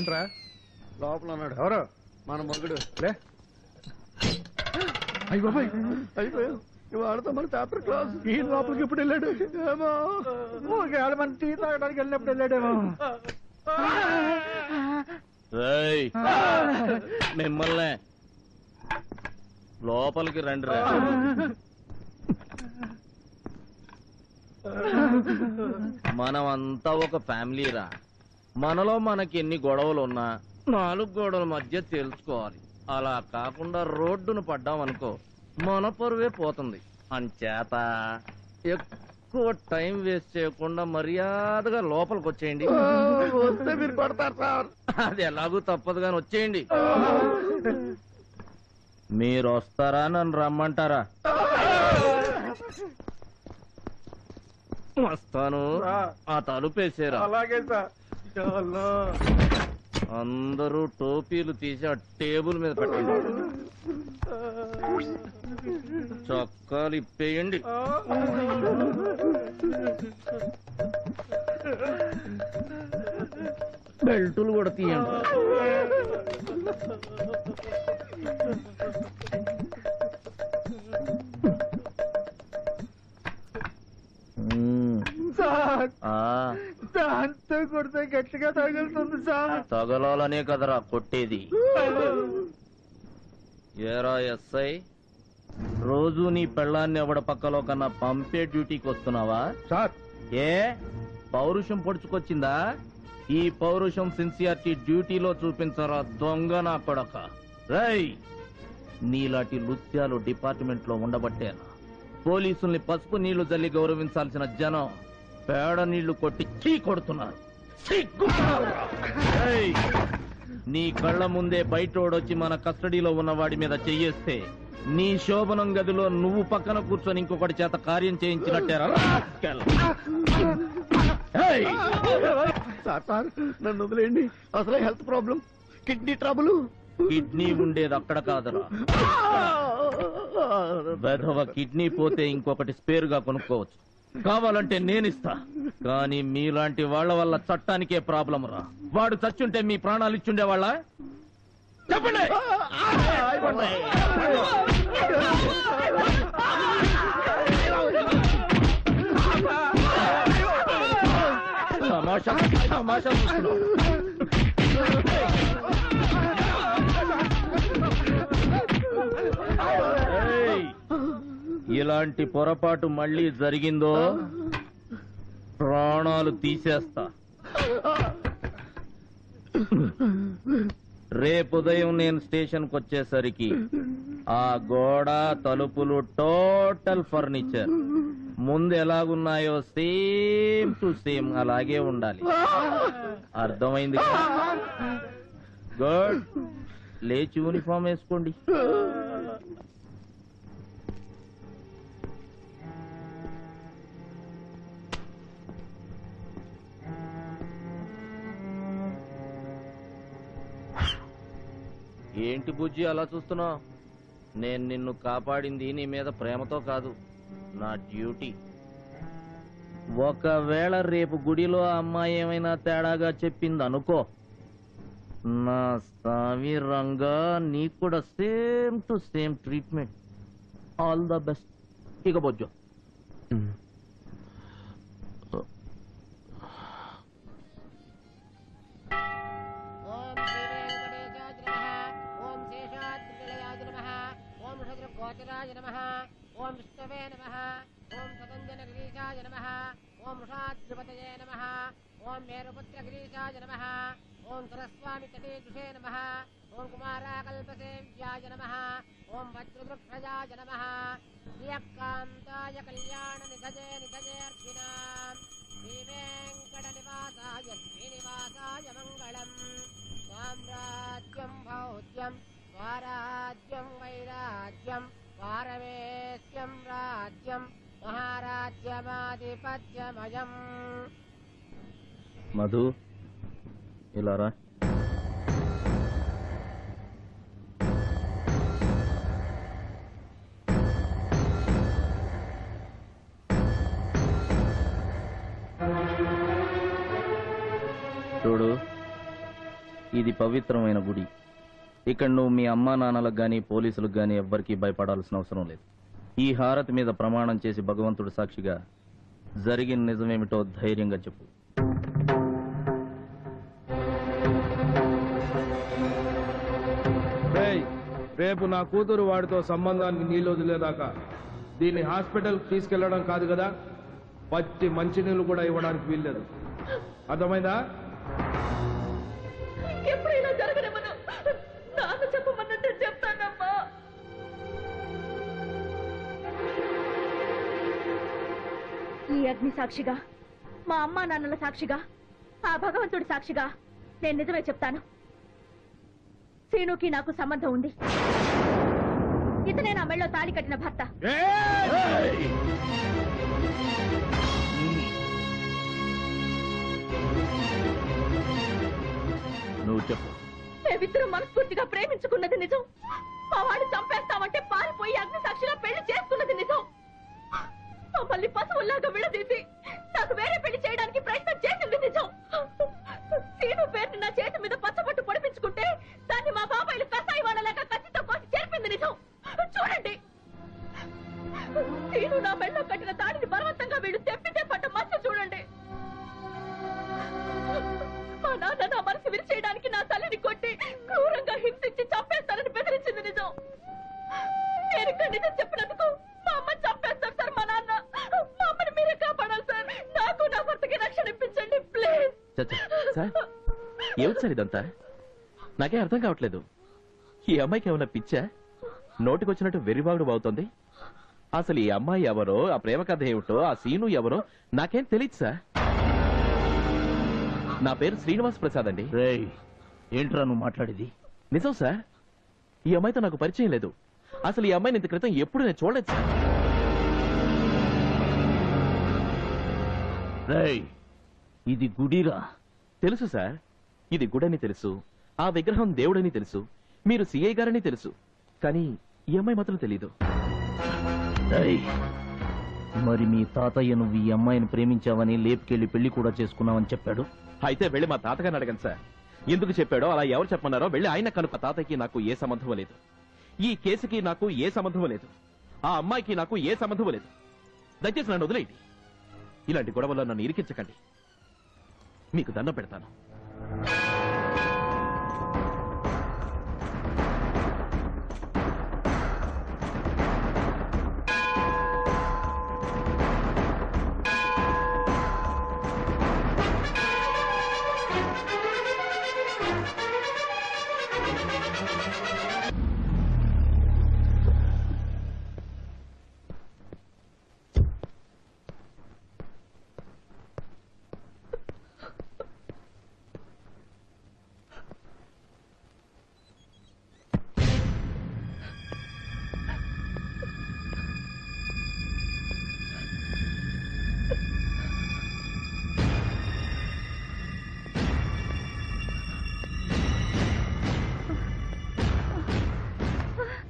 ఏంట్రా లోపల ఉన్నాడు ఎవరు మన మొగుడు. లే అయ్యి బాబాయ్ అయిపోయావు వాడితో మన చాప్టర్ క్లాస్. ఈ లోపలికి ఎప్పుడు వెళ్ళాడు ఏమో ఒకవేళ మన టీ తాగడానికి వెళ్ళినప్పుడు వెళ్ళాడేమో. మిమ్మల్ని లోపలికి రండి రా. మనం అంతా ఒక ఫ్యామిలీరా. మనలో మనకి ఎన్ని గొడవలు ఉన్నా 4 గోడల మధ్య తెలుసుకోవాలి. అలా కాకుండా రోడ్డును పడ్డామనుకో మన పరువే పోతుంది. అంచేత ఎక్కువ టైం వేస్ట్ చేయకుండా మర్యాదగా లోపలికి వచ్చేయండి. వస్తే మీరు పడతారు సార్. అది ఎలాగూ తప్పదు కానీ వచ్చేయండి. మీరు వస్తారా నన్ను రమ్మంటారా? వస్తాను. ఆ తలుపేసారా? అలాగే సార్. అందరూ టోపీలు తీసి ఆ టేబుల్ మీద పెట్టండి. చొక్కాలు ఇప్పేయండి. బెల్టులు కూడా తీయండి. సార్ దాంతో కొడితే గట్టిగా తగులుతుంది సార్. తగలాలనే కదరా కొట్టేది. ఏరా ఎస్ఐ, రోజు నీ పెళ్ళాన్ని ఎవడ పక్కలో కన్నా పంపే డ్యూటీకి వస్తున్నావా? సార్ ఏ పౌరుషం పొడుచుకొచ్చిందా? ఈ పౌరుషం సిన్సియారిటీ డ్యూటీలో చూపించరా దొంగ నా కొడక. రై, నీలాంటి లుత్యాలు డిపార్ట్మెంట్ లో ఉండబట్టేనా పోలీసుల్ని పసుపు నీళ్లు జల్లి గౌరవించాల్సిన జనం పేడ నీళ్లు కొట్టి చీ కొడుతున్నారు. ఏయ్, నీ కళ్ళ ముందే బయటోడొచ్చి మన కస్టడీలో ఉన్న వాడి మీద చెయ్యేస్తే నీ శోభనం గదిలో నువ్వు పక్కన కూర్చొని ఇంకొకటి చేత కార్యం చేయించినట్టేరా? సార్ సార్ నన్ను వదిలేయండి. అసలే health problem, kidney trouble. Kidney ఉండేది అక్కడ కాదురా. వెధవ కిడ్నీ పోతే ఇంకొకటి స్పేర్ గా కొనుక్కోవచ్చు. కావాలంటే నేనిస్తా. కానీ మీలాంటి వాళ్ళ వల్ల చట్టానికే ప్రాబ్లం రా. వాడు చచ్చుంటే మీ ప్రాణాలు ఇచ్చుండేవాళ్ళ? చెప్పండి. తమాషా తమాషా చూస్తున్నావు. ఇలాంటి పొరపాటు మళ్ళీ జరిగిందో ప్రాణాలు తీసేస్తా. రేపు ఉదయం నేను స్టేషన్కి వచ్చేసరికి ఆ గోడ తలుపులు టోటల్ ఫర్నిచర్ ముందు ఎలాగున్నాయో సేమ్ టు సేమ్ అలాగే ఉండాలి. అర్థమైంది? గుడ్. లేచి యూనిఫామ్ వేసుకోండి. ఏంటి బుజ్జి అలా చూస్తున్నావు? నేను నిన్ను కాపాడింది నీ మీద ప్రేమతో కాదు, నా డ్యూటీ. ఒకవేళ రేపు గుడిలో అమ్మాయి ఏమైనా తేడాగా చెప్పింది అనుకో, నా స్వామి రంగా నీకు కూడా same to same treatment. All the best. ఇక బొజ్జో. गोचराय नमः। ओम विष्णवे नमः। ओम सतञ्जनगिरीशाय नमः। ओम वृषाद्रिपतये नमः। ओम मेरुपुत्रगिरीशाय नमः। ओम सरस्वामी तटेजुषे नमः। ओम कुमाराकल्पसेव्याय नमः। ओम वज्रवृक्षयाय नमः। श्रियकान्ताय कल्याणनिधये निधयेऽर्थिनाम् श्रीवेङ्कटनिवासाय श्रीनिवासाय मङ्गलम्। साम्राज्यं भौज्यं स्वाराज्यं वैराज्यं पारमेश्यं राज्यं महाराज्यमाधिपत्यमयम्। మధు ఇలా రా. చూడు, ఇది పవిత్రమైన గుడి. ఇక్కడ నువ్వు మీ అమ్మా నాన్నలకు గాని పోలీసులకు గాని ఎవ్వరికీ భయపడాల్సిన అవసరం లేదు. ఈ హారతి మీద ప్రమాణం చేసి భగవంతుడు సాక్షిగా జరిగిన నిజమేమిటో ధైర్యంగా చెప్పు. రేపు నా కూతురు వాడితో సంబంధాన్ని నీళ్ళు వదిలేదాకా దీన్ని హాస్పిటల్కి తీసుకెళ్లడం కాదు కదా, పచ్చి మంచినీళ్ళు కూడా ఇవ్వడానికి వీల్లేదు. అర్థమైందా? ఎప్పుడైనా జరగనివ్వను. నాకు చెప్పమన్నట్టు చెప్తానమ్మా. ఈ అగ్ని సాక్షిగా, మా అమ్మా నాన్నల సాక్షిగా, ఆ భగవంతుడి సాక్షిగా నేను నిజమే చెప్తాను. శ్రీనుకి నాకు సంబంధం ఉంది. ఇతనే నా మెళ్ళో తాళి కట్టిన భర్త. నువ్వు చెప్పు. మేమిద్దరం మనస్ఫూర్తిగా ప్రేమించుకున్నది నిజం. మా వాడిని చంపేస్తామంటే పారిపోయి అగ్ని సాక్షిగా పెళ్లి చేసుకున్నది నిజం. మమ్మల్ని పశువుల్లాగా విడదీసి నాకు వేరే పెళ్లి చేయడానికి ప్రయత్నం చేసింది నిజం. సీను పేరుని నా చేతి మీద పచ్చబట్టు పొడిపించుకుంటే దాన్ని మా బాబాయిలు కసాయి వాడలేక కత్తితో కోసి చేర్పింది నిజం. చూడండి, సీను నా మెళ్ళో కట్టిన తాడిని బలవంతంగా వీడు తెప్పితే పట్ట మచ్చ చూడండి. మా నాన్న నా మనసు విరిచేయడానికి నా తల్లిని కొట్టి క్రూరంగా హింసించి చంపేస్తానని బెదిరించింది నిజం. నేను ఇక్కడ నిజం చెప్పినందుకు మా అమ్మ చంపేస్తారు సార్. మా నాన్న, మా అమ్మని మీరే కాపాడాలి సార్. నాకు నా భర్తకి రక్షణ ఇప్పించండి ప్లీజ్. సార్, ఏమిటి సార్ ఇదంతా? నాకే అర్థం కావట్లేదు. ఈ అమ్మాయికి ఏమైనా పిచ్చా? నోటికొచ్చినట్టు వెర్రివాగుడు అవుతుంది. అసలు ఈ అమ్మాయి ఎవరో, ఆ ప్రేమ కథ ఏమిటో, ఆ సీను ఎవరో నాకేం తెలియదు సార్. నా పేరు శ్రీనివాస్ ప్రసాద్ అండి. రేయ్, ఏంట్రా నువ్వు మాట్లాడేది? నిజం సార్, ఈ అమ్మాయితో నాకు పరిచయం లేదు. అసలు ఈ అమ్మాయిని ఇంత క్రితం ఎప్పుడు నేను చూడలేదు సార్. రేయ్, ఇది గుడిరా. తెలుసు సార్, ఇది గుడని తెలుసు, ఆ విగ్రహం దేవుడని తెలుసు, మీరు సిఐ గారని తెలుసు, కానీ ఈ అమ్మాయి మాత్రం తెలీదు. రేయ్, మరి మీ తాతయ్య నువ్వు ఈ అమ్మాయిని ప్రేమించావని లేపుకెళ్లి పెళ్లి కూడా చేసుకున్నావని చెప్పాడు. అయితే వెళ్ళి మా తాతగారిని అడగండి సార్. ఎందుకు చెప్పాడో, అలా ఎవరు చెప్పమన్నారో వెళ్ళి ఆయన కనుక. తాతయ్యకి నాకు ఏ సంబంధం లేదు, ఈ కేసుకి నాకు ఏ సంబంధం లేదు, ఆ అమ్మాయికి నాకు ఏ సంబంధం లేదు. దయచేసి నన్ను వదిలేయండి. ఇలాంటి గొడవల్లో నన్ను ఇరికించకండి. మీకు దండం పెడతాను.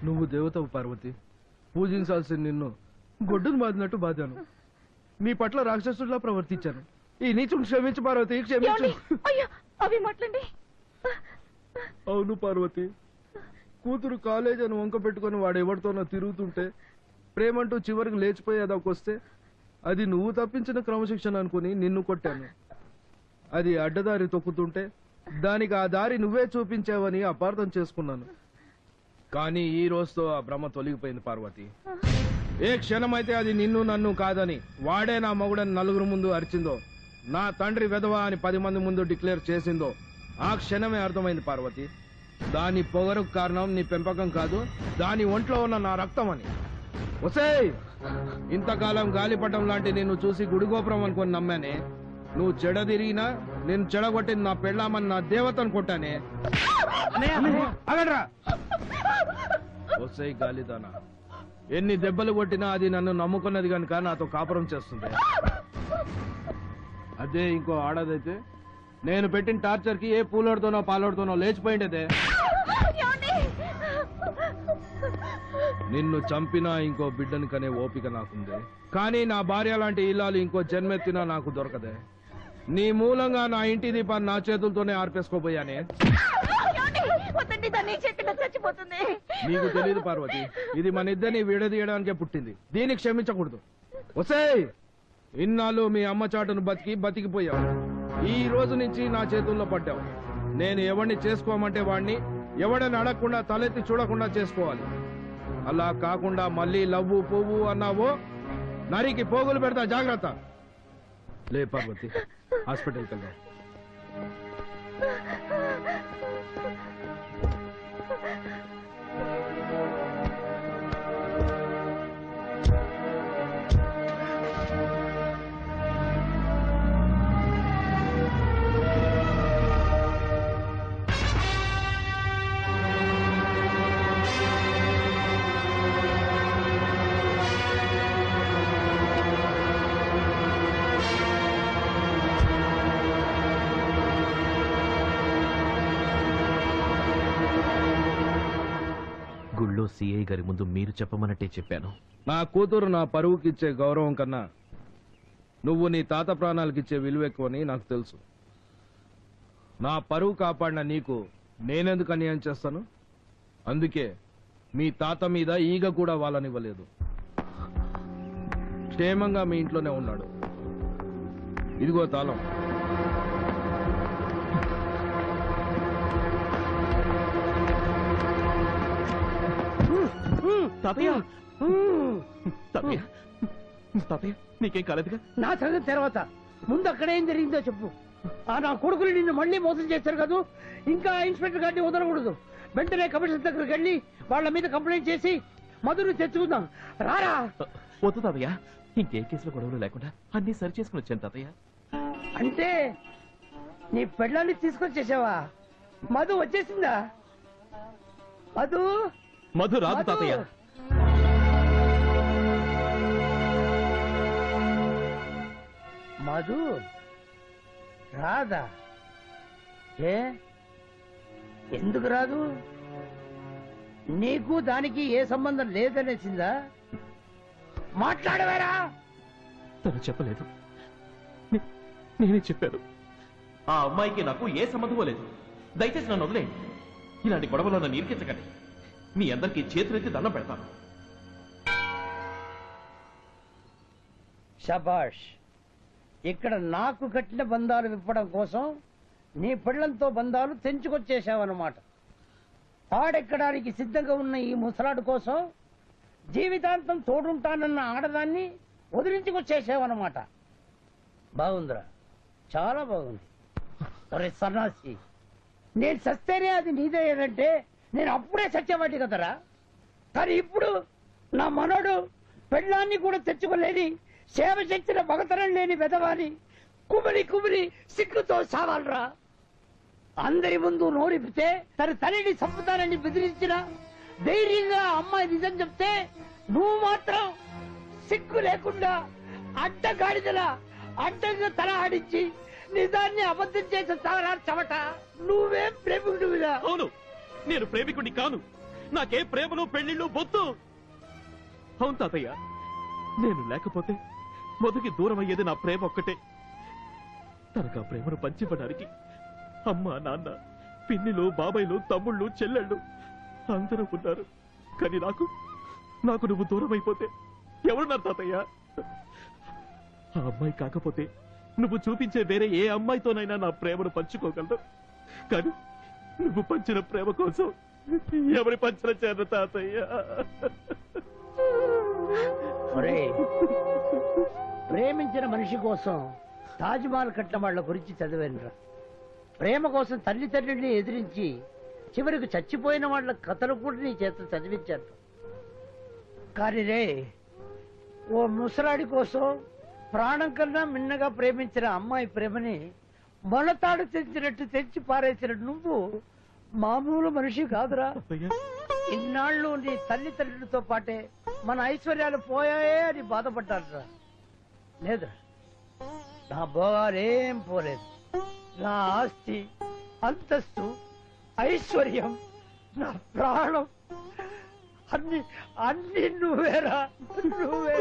నువ్వు దేవతవు పార్వతి. పూజించాల్సిన నిన్ను గొడ్డును బాదినట్టు బాధాను. మీ పట్ల రాక్షసుడిలా ప్రవర్తించాను. ఈ నీచుని క్షమించు పార్వతి, క్షమించు. అవి మాట్లాడండి. అవును పార్వతి, కూతురు కాలేజ్ అని వంక పెట్టుకుని వాడు ఎవరితోనో తిరుగుతుంటే ప్రేమంటూ చివరికి లేచిపోయి అదొకొస్తే అది నువ్వు తప్పించిన క్రమశిక్షణ అనుకుని నిన్ను కొట్టాను. అది అడ్డదారి తొక్కుతుంటే దానికి ఆ దారి నువ్వే చూపించావని అపార్థం చేసుకున్నాను. కానీ ఈ రోజుతో ఆ భ్రమ తొలగిపోయింది పార్వతి. ఏ క్షణమైతే అది నిన్ను నన్ను కాదని వాడే నా మగుడని నలుగురు ముందు అరిచిందో, నా తండ్రి వెధవా అని 10 మంది ముందు డిక్లేర్ చేసిందో, ఆ క్షణమే అర్థమైంది పార్వతి. దాని పొగరుకు కారణం నీ పెంపకం కాదు, దాని ఒంట్లో ఉన్న నా రక్తం అని. ఒసేయ్, ఇంతకాలం గాలిపటం లాంటి నిన్ను చూసి గుడిగోపురం అనుకుని నమ్మానే. నువ్వు చెడదిరిగినా నేను చెడగొట్టింది నా పెళ్ళామని నా దేవతను కొట్టానే. అగడ్రా. ఒసేయ్ గాలిదానా, ఎన్ని దెబ్బలు కొట్టినా అది నన్ను నమ్ముకున్నది కనుక నాతో కాపురం చేస్తుంది. అదే ఇంకో ఆడదైతే నేను పెట్టిన టార్చర్ కి ఏ పూలోడుతోనో పాలోడుతోనో లేచిపోయిండేదే. నిన్ను చంపినా ఇంకో బిడ్డని కనే ఓపిక నాకుంది, కానీ నా భార్య లాంటి ఇల్లాలు ఇంకో జన్మెత్తినా నాకు దొరకదే. నీ మూలంగా నా ఇంటి దీపాన్ని నా చేతులతోనే ఆర్పేసుకోపోయానే. వద్దండి, దాన్ని చెట్టులో చచ్చిపోతుంది. నీకు తెలియదు పార్వతి, ఇది మన ఇద్దరిని విడదీయడానికే పుట్టింది. దీనికి క్షమించకూడదు. ఒసేయ్, ఇన్నాళ్ళు మీ అమ్మ చాటును బతికిపోయావు. ఈ రోజు నుంచి నా చేతుల్లో పడ్డావు. నేను ఎవరిని చేసుకోమంటే వాడిని, ఎవడని అడగకుండా తలెత్తి చూడకుండా చేసుకోవాలి. అలా కాకుండా మళ్ళీ లవ్వు పువ్వు అన్నావో నరికి పోగులు పెడతా, జాగ్రత్త. లే పార్వతి, హాస్పిటల్కి వెళ్దాం. గుళ్ళో సిఐ గారి ముందు మీరు చెప్పమన్నట్టే చెప్పాను. నా కూతురు నా పరువుకిచ్చే గౌరవం కన్నా నువ్వు నీ తాత ప్రాణాలకిచ్చే విలువ ఎక్కువని నాకు తెలుసు. నా పరువు కాపాడిన నీకు నేనెందుకు అన్యాయం చేస్తాను? అందుకే మీ తాత మీద ఈగ కూడా వాళ్ళనివ్వలేదు. క్షేమంగా మీ ఇంట్లోనే ఉన్నాడు. ఇదిగో తాళం. తాతయ్య, తాతయ్య, తాతయ్య, నీకేం కాలేదుగా? నా సంగతి తర్వాత ముందు అక్కడ ఏం జరిగిందో చెప్పు. నా కొడుకులు నిన్ను మళ్ళీ మోసం చేశారు కదా, ఇంకా ఇన్స్పెక్టర్ గారిని వదలకూడదు. వెంటనే కమిషనర్ దగ్గరికి వెళ్ళి వాళ్ళ మీద కంప్లైంట్ చేసి మధును తెచ్చుకుందాం. రారా. వద్దు తాతయ్య, ఇంకే కేసులో గొడవలు లేకుండా అన్ని సరి చేసుకుని వచ్చాను తాతయ్య. అంటే నీ పెళ్ళాన్ని తీసుకొచ్చేసావా? మధు వచ్చేసిందా? మధు మధు రాదు తాతయ్య. మధు రాదా? ఏ ఎందుకు రాదు? నీకు దానికి ఏ సంబంధం లేదనేసిందా? మాట్లాడవేరా? తను చెప్పలేదు, నేనే చెప్పాను. ఆ అమ్మాయికి నాకు ఏ సంబంధమూ లేదు. దయచేసి నన్ను వదిలేయండి. ఇలాంటి గొడవలో నన్ను ఇరికించకండి. మీ అందరికీ చేతులెత్తి దండం పెడతాను. శబాష్. ఇక్కడ నాకు కట్టిన బంధాలు విప్పడం కోసం నీ పిల్లలతో బంధాలు తెంచుకొచ్చేసావన్నమాట. పాడెక్కడానికి సిద్ధంగా ఉన్న ఈ ముసలాడు కోసం జీవితాంతం తోడుంటానన్న ఆడదాన్ని వదిలించుకొచ్చేసావన్నమాట. బాగుందిరా, చాలా బాగుంది. ఒరే సన్నాసి, నేను సస్తేనే అది నీదేనంటే నేను అప్పుడే సత్యవాటి కదరా. కానీ ఇప్పుడు నా మనోడు పెళ్ళాన్ని కూడా తెచ్చుకోలేని, సేవ శక్తిన భగతరం లేని వెదవాని కుమిరి కుమిరి సిగ్గుతో సావాలరా. అందరి ముందు నోరిపితే తన తల్లిని చంపుతానని బెదిరించిన ధైర్యంగా అమ్మాయి నిజం చెప్తే నువ్వు మాత్రం సిగ్గు లేకుండా అడ్డగాడిదలా అడ్డంగా తల ఆడించి నిజాన్ని అబద్ధం చేసే సాగరా చెమట. నువ్వేం ప్రేమికుడివిరా? అవును, నేను ప్రేమికుడిని కాను. నాకే ప్రేమలు పెళ్లిళ్ళు బొత్తు. అవును తాతయ్య, నేను లేకపోతే మొదటి దూరం అయ్యేది నా ప్రేమ ఒక్కటే. తనకు ఆ ప్రేమను పంచివ్వడానికి అమ్మ, నాన్న, పిన్నిలు, బాబాయిలు, తమ్ముళ్ళు, చెల్లెళ్ళు అందరూ ఉన్నారు. కానీ నాకు నువ్వు దూరం అయిపోతే ఎవరున్నారు తాతయ్య? ఆ అమ్మాయి కాకపోతే నువ్వు చూపించే వేరే ఏ అమ్మాయితోనైనా నా ప్రేమను పంచుకోగలదు. కానీ నువ్వు పంచిన ప్రేమ కోసం ఎవరి పంచిన చేర తాతయ్య? ప్రేమించిన మనిషి కోసం తాజ్మహల్ కట్టిన వాళ్ళ గురించి చదివానురా. ప్రేమ కోసం తల్లిదండ్రుల్ని ఎదిరించి చివరికి చచ్చిపోయిన వాళ్ళ కథలు కూడా నీ చేత చదివించారు. కానీ రే, ఓ ముసలాడి కోసం ప్రాణం కన్నా మిన్నగా ప్రేమించిన అమ్మాయి ప్రేమని మొలతాడు తెంచినట్టు తెంచి పారేసిన నువ్వు మామూలు మనిషి కాదురా. ఇన్నాళ్ళు నీ తల్లిదండ్రులతో పాటే మన ఐశ్వర్యాలు పోయాయే అని బాధపడ్డారురా. లేదురా, నా భోగాలేం పోలేదు. నా ఆస్తి, అంతస్తు, ఐశ్వర్యం, నా ప్రాణం అన్ని అన్ని నువ్వేరా, నువ్వే.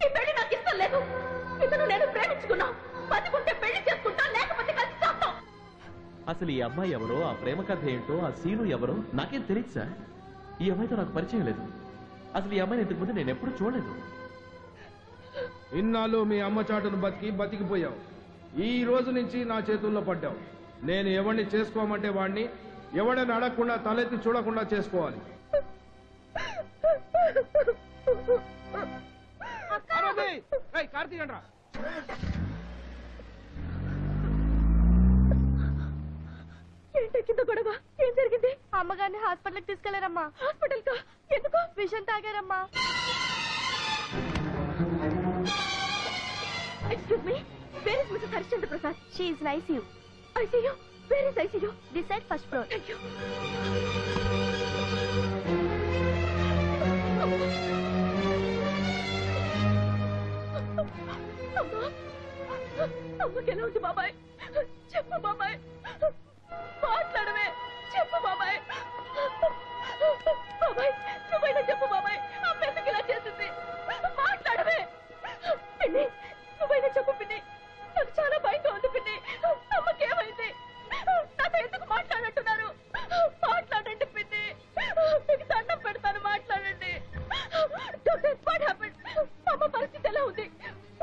ఈ పెళ్లి నాకు ఇష్టం లేదు. ఇతను నేను ప్రేమించుకున్నాం. బతికుంటే పెళ్లి చేసుకుంటాం, లేకపోతే కలిసి చేస్తాం. అసలు ఈ అమ్మాయి ఎవరో, ఆ ప్రేమ కథ ఏంటో, ఆ సీను ఎవరో నాకేం తెలియదు సార్. ఈ అమ్మాయితో నాకు పరిచయం లేదు. అసలు ఈ అమ్మాయిని ఇంతకు ముందు నేను ఎప్పుడు చూడలేదు. ఇన్నాళ్ళు మీ అమ్మ చాటును బతికిపోయావు. ఈ రోజు నుంచి నా చేతుల్లో పడ్డావు. నేను ఎవరిని చేసుకోమంటే వాడిని, ఎవడని అడగకుండా తలెత్తి చూడకుండా చేసుకోవాలి. ఏంటెక్కిందో గొడవ? ఏం జరిగింది? అమ్మగారిని హాస్పిటల్కి తీసుకెళ్లారమ్మా. హాస్పిటల్ కా? ఎందుకు? విషం తాగారమ్మా. Excuse me, where is missus Harishchandra Prasad? She is in ICU. ICU? Where is ICU? This side first floor. Thank you. అమ్మకి ఎలా ఉంది బాబాయ్? చెప్పు బాబాయ్, మాట్లాడవే, చెప్పు బాబాయ్. బాబాయ్ నువ్వైనా చెప్పు బాబాయ్, అమ్మ ఎందుకు ఇలా చేసింది? మాట్లాడవే పిన్ని, నువ్వైనా చెప్పు పిన్ని. నాకు చాలా భయంగా ఉంది పిన్ని. అమ్మకేమైంది? నాతో ఎందుకు మాట్లాడంటున్నారు? మాట్లాడండి పిన్ని, మీకు దండం పెడతాను, మాట్లాడండి. Doctor, what happened? అమ్మ పరిస్థితి ఎలా ఉంది?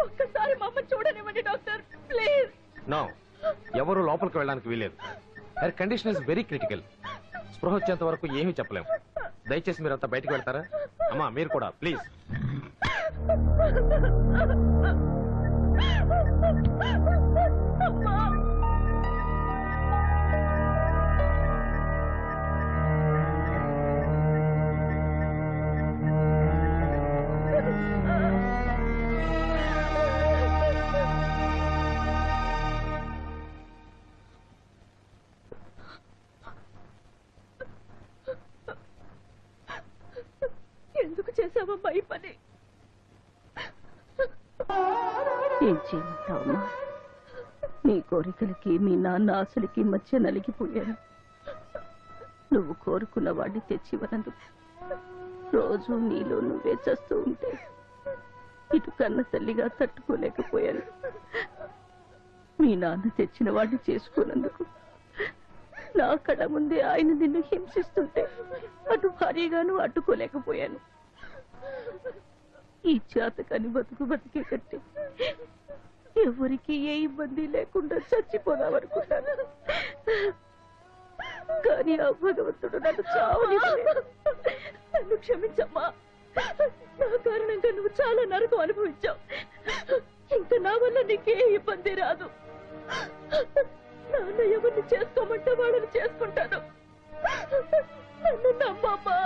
ఒక్కసారి మా అమ్మ చూడనివ్వండి డాక్టర్, ప్లీజ్. నో, ఎవరు లోపలికి వెళ్ళడానికి వీలేదు. Her condition is very critical. స్పృహ వచ్చేంత వరకు ఏమీ చెప్పలేము. దయచేసి మీరంతా బయటకు వెళ్తారా? అమ్మా మీరు కూడా ప్లీజ్. ఎందుకు చేసావమ్మా ఈ పని? ఏం చేయమంటావమ్మా? నీ కోరికలకి మీ నాన్న ఆశలకి మధ్య నలిగిపోయాను. నువ్వు కోరుకున్న వాడిని తెచ్చివనందుకు రోజు నీలో నువ్వే చేస్తూ ఉంటే ఇటు కన్న తల్లిగా తట్టుకోలేకపోయాను. మీ నాన్న తెచ్చిన వాడిని చేసుకున్నందుకు నా కళ్ళ ముందే ఆయన నిన్ను హింసిస్తుంటే అటు భారీగాను అడ్డుకోలేకపోయాను. ఈ చేతకాని బతికే కట్టి ఎవరికి ఏ ఇబ్బంది లేకుండా చచ్చిపోదామనుకున్నాను. కానీ ఆ భగవంతుడు నన్ను చావనివ్వలేదు. నన్ను క్షమించమ్మా. నా కారణంగా నువ్వు చాలా నరకం అనుభవించావు. ఇంకా నా వల్ల నీకే ఇబ్బంది రాదు. నాన్న ఎవరిని చేసుకోమంటే వాళ్ళని చేసుకుంటాను. నన్ను నమ్మమ్మా.